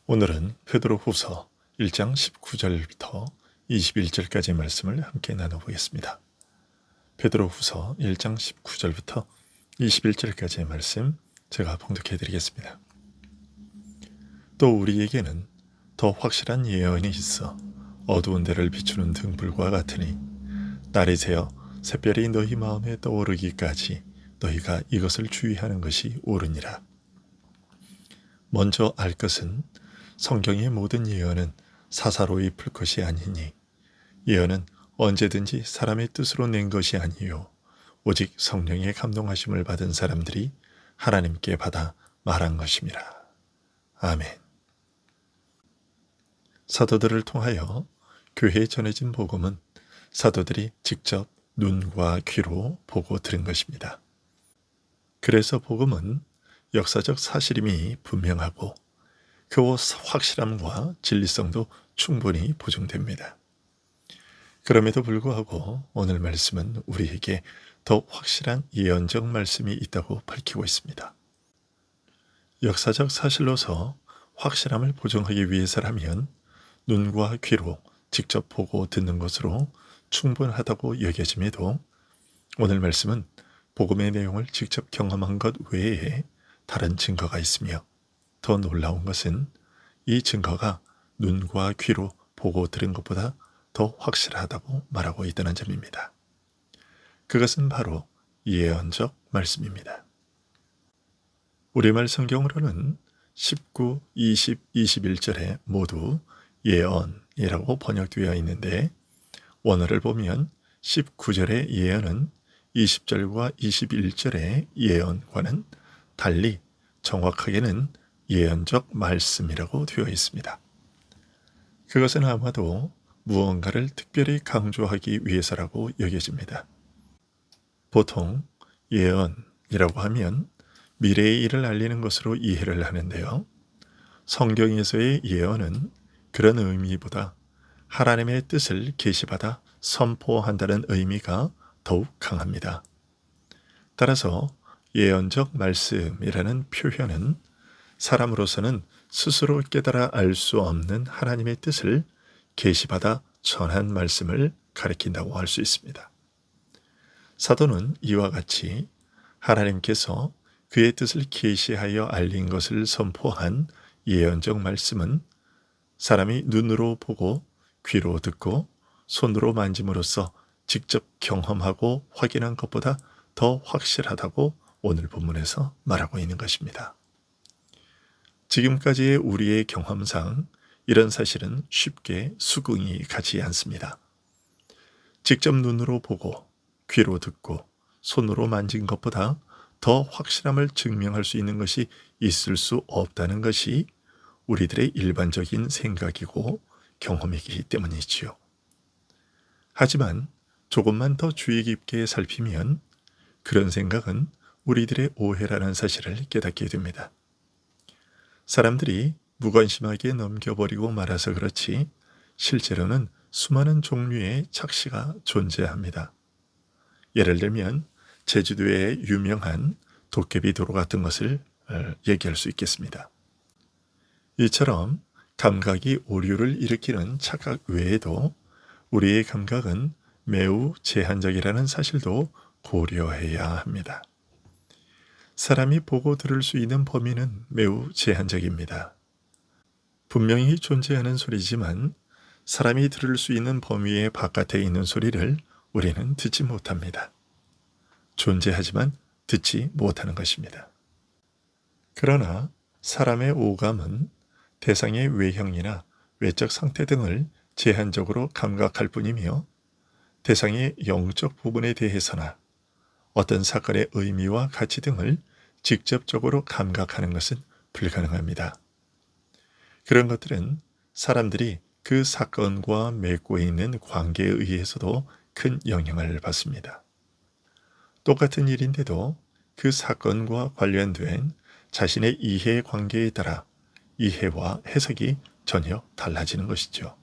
오늘은 베드로후서 1장 19절부터 21절까지의 말씀을 함께 나눠보겠습니다. 베드로후서 1장 19절부터 21절까지의 말씀 제가 봉독해 드리겠습니다. 또 우리에게는 더 확실한 예언이 있어 어두운 데를 비추는 등불과 같으니 날이 새어 샛별이 너희 마음에 떠오르기까지 너희가 이것을 주의하는 것이 옳으니라. 먼저 알 것은 성경의 모든 예언은 사사로이 풀 것이 아니니 예언은 언제든지 사람의 뜻으로 낸 것이 아니요 오직 성령의 감동하심을 받은 사람들이 하나님께 받아 말한 것임이라. 아멘. 사도들을 통하여 교회에 전해진 복음은 사도들이 직접 눈과 귀로 보고 들은 것입니다. 그래서 복음은 역사적 사실임이 분명하고 그 확실함과 진리성도 충분히 보증됩니다. 그럼에도 불구하고 오늘 말씀은 우리에게 더 확실한 예언적 말씀이 있다고 밝히고 있습니다. 역사적 사실로서 확실함을 보증하기 위해서라면 눈과 귀로 직접 보고 듣는 것으로 충분하다고 여겨짐에도 오늘 말씀은 복음의 내용을 직접 경험한 것 외에 다른 증거가 있으며 더 놀라운 것은 이 증거가 눈과 귀로 보고 들은 것보다 더 확실하다고 말하고 있다는 점입니다. 그것은 바로 예언적 말씀입니다. 우리말 성경으로는 19, 20, 21절에 모두 예언이라고 번역되어 있는데 원어를 보면 19절의 예언은 20절과 21절의 예언과는 달리 정확하게는 예언적 말씀이라고 되어 있습니다. 그것은 아마도 무언가를 특별히 강조하기 위해서라고 여겨집니다. 보통 예언이라고 하면 미래의 일을 알리는 것으로 이해를 하는데요. 성경에서의 예언은 그런 의미보다 하나님의 뜻을 계시받아 선포한다는 의미가 더욱 강합니다. 따라서 예언적 말씀이라는 표현은 사람으로서는 스스로 깨달아 알 수 없는 하나님의 뜻을 계시받아 전한 말씀을 가리킨다고 할 수 있습니다. 사도는 이와 같이 하나님께서 그의 뜻을 계시하여 알린 것을 선포한 예언적 말씀은 사람이 눈으로 보고 귀로 듣고 손으로 만짐으로써 직접 경험하고 확인한 것보다 더 확실하다고 오늘 본문에서 말하고 있는 것입니다. 지금까지의 우리의 경험상 이런 사실은 쉽게 수긍이 가지 않습니다. 직접 눈으로 보고 귀로 듣고 손으로 만진 것보다 더 확실함을 증명할 수 있는 것이 있을 수 없다는 것이 우리들의 일반적인 생각이고 경험이기 때문이지요. 하지만 조금만 더 주의 깊게 살피면 그런 생각은 우리들의 오해라는 사실을 깨닫게 됩니다. 사람들이 무관심하게 넘겨버리고 말아서 그렇지 실제로는 수많은 종류의 착시가 존재합니다. 예를 들면 제주도의 유명한 도깨비 도로 같은 것을 얘기할 수 있겠습니다. 이처럼 감각이 오류를 일으키는 착각 외에도 우리의 감각은 매우 제한적이라는 사실도 고려해야 합니다. 사람이 보고 들을 수 있는 범위는 매우 제한적입니다. 분명히 존재하는 소리지만 사람이 들을 수 있는 범위의 바깥에 있는 소리를 우리는 듣지 못합니다. 존재하지만 듣지 못하는 것입니다. 그러나 사람의 오감은 대상의 외형이나 외적 상태 등을 제한적으로 감각할 뿐이며 대상의 영적 부분에 대해서나 어떤 사건의 의미와 가치 등을 직접적으로 감각하는 것은 불가능합니다. 그런 것들은 사람들이 그 사건과 맺고 있는 관계에 의해서도 큰 영향을 받습니다. 똑같은 일인데도 그 사건과 관련된 자신의 이해 관계에 따라 이해와 해석이 전혀 달라지는 것이죠.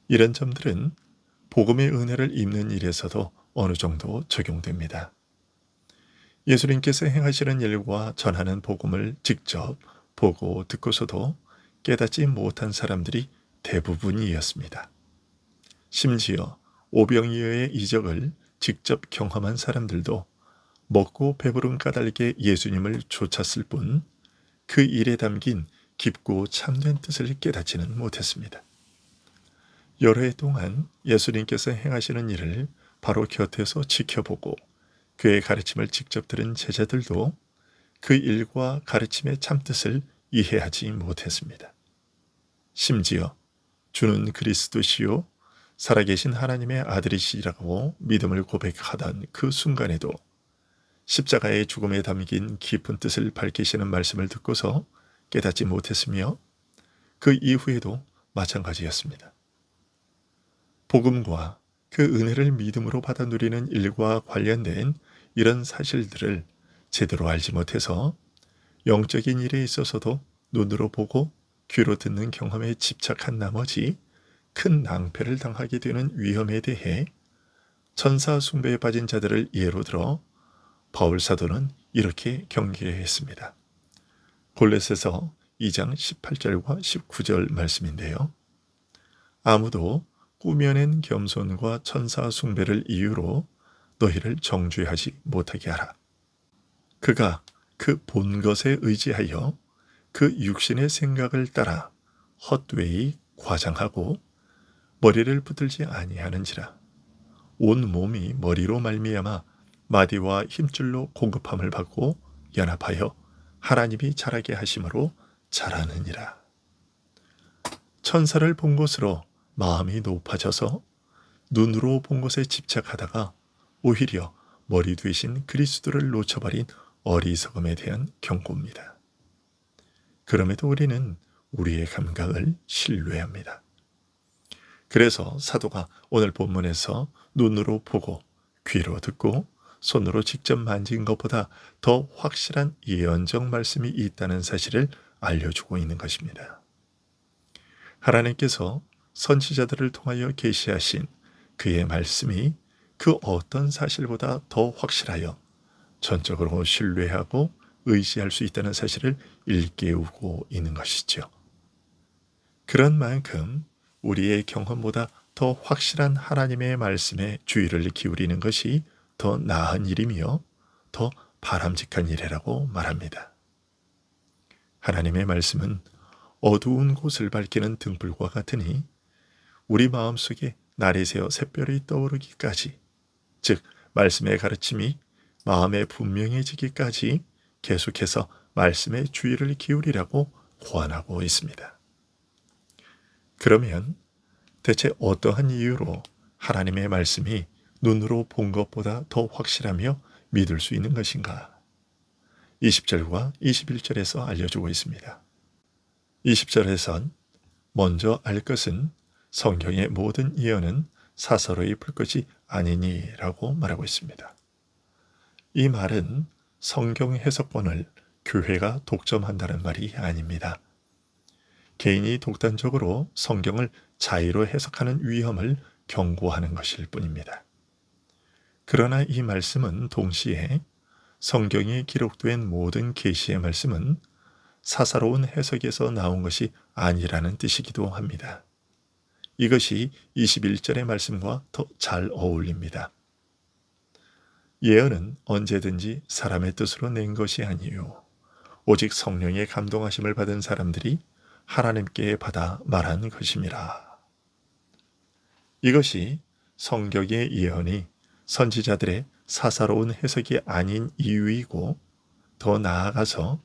이런 점들은 복음의 은혜를 입는 일에서도 어느 정도 적용됩니다. 예수님께서 행하시는 일과 전하는 복음을 직접 보고 듣고서도 깨닫지 못한 사람들이 대부분이었습니다. 심지어 오병이어의 이적을 직접 경험한 사람들도 먹고 배부른 까닭에 예수님을 쫓았을 뿐 그 일에 담긴 깊고 참된 뜻을 깨닫지는 못했습니다. 여러 해 동안 예수님께서 행하시는 일을 바로 곁에서 지켜보고 그의 가르침을 직접 들은 제자들도 그 일과 가르침의 참뜻을 이해하지 못했습니다. 심지어 주는 그리스도시요 살아계신 하나님의 아들이시라고 믿음을 고백하던 그 순간에도 십자가의 죽음에 담긴 깊은 뜻을 밝히시는 말씀을 듣고서 깨닫지 못했으며 그 이후에도 마찬가지였습니다. 복음과 그 은혜를 믿음으로 받아 누리는 일과 관련된 이런 사실들을 제대로 알지 못해서 영적인 일에 있어서도 눈으로 보고 귀로 듣는 경험에 집착한 나머지 큰 낭패를 당하게 되는 위험에 대해 천사 숭배에 빠진 자들을 예로 들어 바울 사도는 이렇게 경계했습니다. 골로새서 2장 18절과 19절 말씀인데요. 아무도 꾸며낸 겸손과 천사 숭배를 이유로 너희를 정죄하지 못하게 하라. 그가 그 본 것에 의지하여 그 육신의 생각을 따라 헛되이 과장하고 머리를 붙들지 아니하는지라. 온 몸이 머리로 말미암아 마디와 힘줄로 공급함을 받고 연합하여 하나님이 자라게 하심으로 자라느니라. 천사를 본 것으로 마음이 높아져서 눈으로 본 것에 집착하다가 오히려 머리 되신 그리스도를 놓쳐버린 어리석음에 대한 경고입니다. 그럼에도 우리는 우리의 감각을 신뢰합니다. 그래서 사도가 오늘 본문에서 눈으로 보고 귀로 듣고 손으로 직접 만진 것보다 더 확실한 예언적 말씀이 있다는 사실을 알려주고 있는 것입니다. 하나님께서 선지자들을 통하여 계시하신 그의 말씀이 그 어떤 사실보다 더 확실하여 전적으로 신뢰하고 의지할 수 있다는 사실을 일깨우고 있는 것이죠. 그런 만큼 우리의 경험보다 더 확실한 하나님의 말씀에 주의를 기울이는 것이 더 나은 일이며 더 바람직한 일이라고 말합니다. 하나님의 말씀은 어두운 곳을 밝히는 등불과 같으니 우리 마음속에 날이 새어 샛별이 떠오르기까지, 즉 말씀의 가르침이 마음에 분명해지기까지 계속해서 말씀에 주의를 기울이라고 권하고 있습니다. 그러면 대체 어떠한 이유로 하나님의 말씀이 눈으로 본 것보다 더 확실하며 믿을 수 있는 것인가? 20절과 21절에서 알려주고 있습니다. 20절에선 먼저 알 것은 성경의 모든 예언은 사사로이 풀 것이 아니니라고 말하고 있습니다. 이 말은 성경 해석본을 교회가 독점한다는 말이 아닙니다. 개인이 독단적으로 성경을 자의로 해석하는 위험을 경고하는 것일 뿐입니다. 그러나 이 말씀은 동시에 성경에 기록된 모든 계시의 말씀은 사사로운 해석에서 나온 것이 아니라는 뜻이기도 합니다. 이것이 21절의 말씀과 더 잘 어울립니다. 예언은 언제든지 사람의 뜻으로 낸 것이 아니요 오직 성령의 감동하심을 받은 사람들이 하나님께 받아 말한 것임이라. 이것이 성경의 예언이 선지자들의 사사로운 해석이 아닌 이유이고, 더 나아가서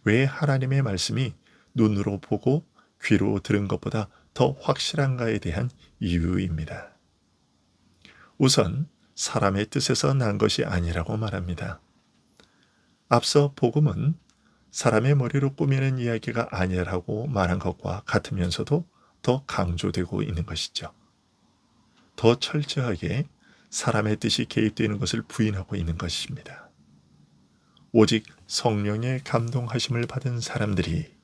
왜 하나님의 말씀이 눈으로 보고 귀로 들은 것보다 더 확실한가에 대한 이유입니다. 우선 사람의 뜻에서 난 것이 아니라고 말합니다. 앞서 복음은 사람의 머리로 꾸미는 이야기가 아니라고 말한 것과 같으면서도 더 강조되고 있는 것이죠. 더 철저하게 사람의 뜻이 개입되는 것을 부인하고 있는 것입니다. 오직 성령의 감동하심을 받은 사람들이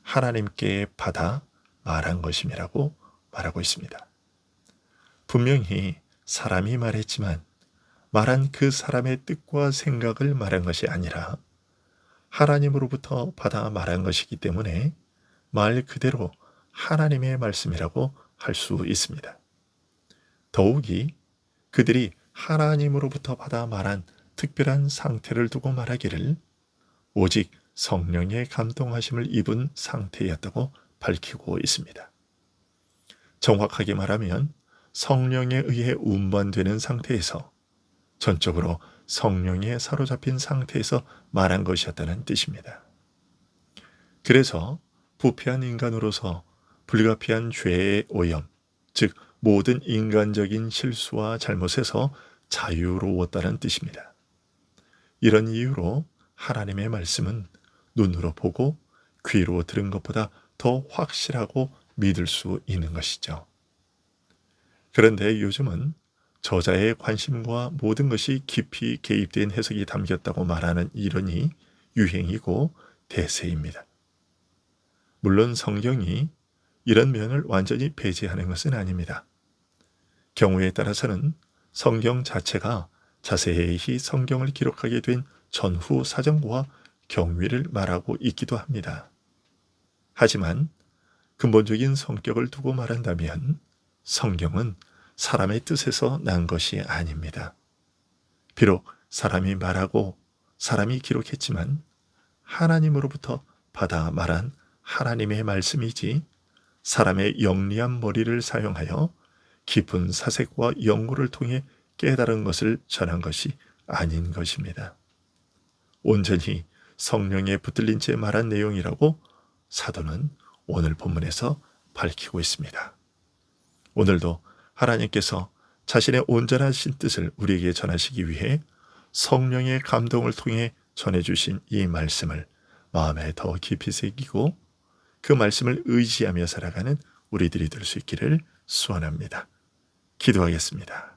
하나님께 받아 말한 것임이라고 말하고 있습니다. 분명히 사람이 말했지만 말한 그 사람의 뜻과 생각을 말한 것이 아니라 하나님으로부터 받아 말한 것이기 때문에 말 그대로 하나님의 말씀이라고 할 수 있습니다. 더욱이 그들이 하나님으로부터 받아 말한 특별한 상태를 두고 말하기를 오직 성령의 감동하심을 입은 상태였다고 밝히고 있습니다. 정확하게 말하면 성령에 의해 운반되는 상태에서 전적으로 성령에 사로잡힌 상태에서 말한 것이었다는 뜻입니다. 그래서 부패한 인간으로서 불가피한 죄의 오염, 즉 모든 인간적인 실수와 잘못에서 자유로웠다는 뜻입니다. 이런 이유로 하나님의 말씀은 눈으로 보고 귀로 들은 것보다 더 확실하고 믿을 수 있는 것이죠. 그런데 요즘은 저자의 관심과 모든 것이 깊이 개입된 해석이 담겼다고 말하는 이론이 유행이고 대세입니다. 물론 성경이 이런 면을 완전히 배제하는 것은 아닙니다. 경우에 따라서는 성경 자체가 자세히 성경을 기록하게 된 전후 사정과 경위를 말하고 있기도 합니다. 하지만 근본적인 성격을 두고 말한다면 성경은 사람의 뜻에서 난 것이 아닙니다. 비록 사람이 말하고 사람이 기록했지만 하나님으로부터 받아 말한 하나님의 말씀이지 사람의 영리한 머리를 사용하여 깊은 사색과 연구를 통해 깨달은 것을 전한 것이 아닌 것입니다. 온전히 성령에 붙들린 채 말한 내용이라고 사도는 오늘 본문에서 밝히고 있습니다. 오늘도 하나님께서 자신의 온전하신 뜻을 우리에게 전하시기 위해 성령의 감동을 통해 전해주신 이 말씀을 마음에 더 깊이 새기고 그 말씀을 의지하며 살아가는 우리들이 될 수 있기를 소원합니다. 기도하겠습니다.